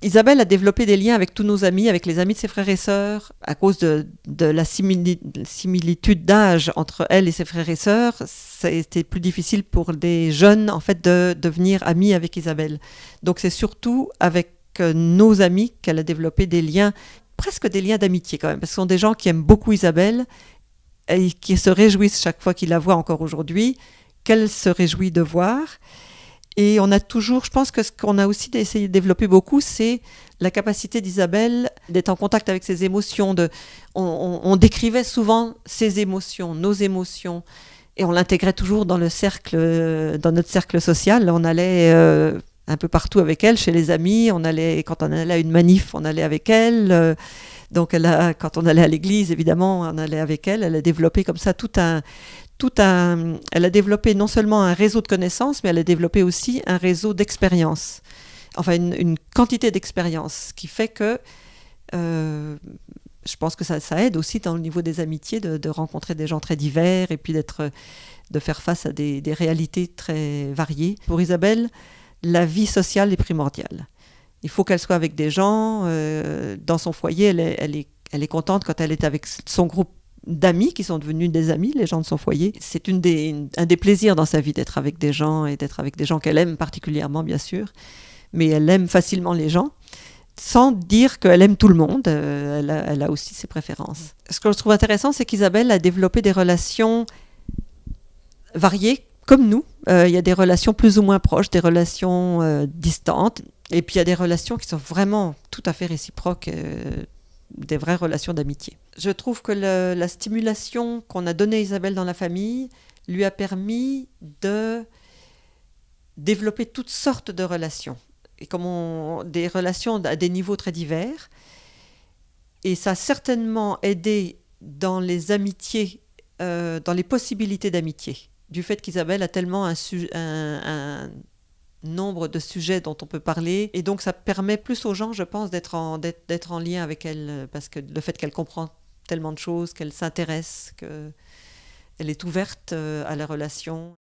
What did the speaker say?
Isabelle a développé des liens avec tous nos amis, avec les amis de ses frères et sœurs, à cause de la similitude d'âge entre elle et ses frères et sœurs. C'était plus difficile pour des jeunes, en fait, de devenir amis avec Isabelle. Donc c'est surtout avec nos amis qu'elle a développé des liens, presque des liens d'amitié quand même, parce que ce sont des gens qui aiment beaucoup Isabelle et qui se réjouissent chaque fois qu'ils la voient encore aujourd'hui, qu'elle se réjouit de voir. Et on a toujours, je pense que ce qu'on a aussi essayé de développer beaucoup, c'est la capacité d'Isabelle d'être en contact avec ses émotions. On décrivait souvent ses émotions, nos émotions, et on l'intégrait toujours dans le cercle, dans notre cercle social. On allait un peu partout avec elle, chez les amis. Quand on allait à une manif, on allait avec elle. Donc quand on allait à l'église, évidemment, on allait avec elle. Elle a développé comme ça elle a développé non seulement un réseau de connaissances, mais elle a développé aussi un réseau d'expériences. Enfin, une quantité d'expériences qui fait que je pense que ça aide aussi dans le niveau des amitiés de rencontrer des gens très divers et puis de faire face à des réalités très variées. Pour Isabelle, la vie sociale est primordiale. Il faut qu'elle soit avec des gens. Dans son foyer, elle est contente quand elle est avec son groupe d'amis qui sont devenus des amis, les gens de son foyer. C'est un des plaisirs dans sa vie d'être avec des gens et d'être avec des gens qu'elle aime particulièrement, bien sûr. Mais elle aime facilement les gens, sans dire qu'elle aime tout le monde. Elle a aussi ses préférences. Ce que je trouve intéressant, c'est qu'Isabelle a développé des relations variées, comme nous. Il y a des relations plus ou moins proches, des relations distantes. Et puis il y a des relations qui sont vraiment tout à fait réciproques, des vraies relations d'amitié. Je trouve que la stimulation qu'on a donnée à Isabelle dans la famille lui a permis de développer toutes sortes de relations. Et des relations à des niveaux très divers. Et ça a certainement aidé dans les amitiés, dans les possibilités d'amitié. Du fait qu'Isabelle a tellement un nombre de sujets dont on peut parler. Et donc, ça permet plus aux gens, je pense, d'être en lien avec elle, parce que le fait qu'elle comprend tellement de choses, qu'elle s'intéresse, qu'elle est ouverte à la relation.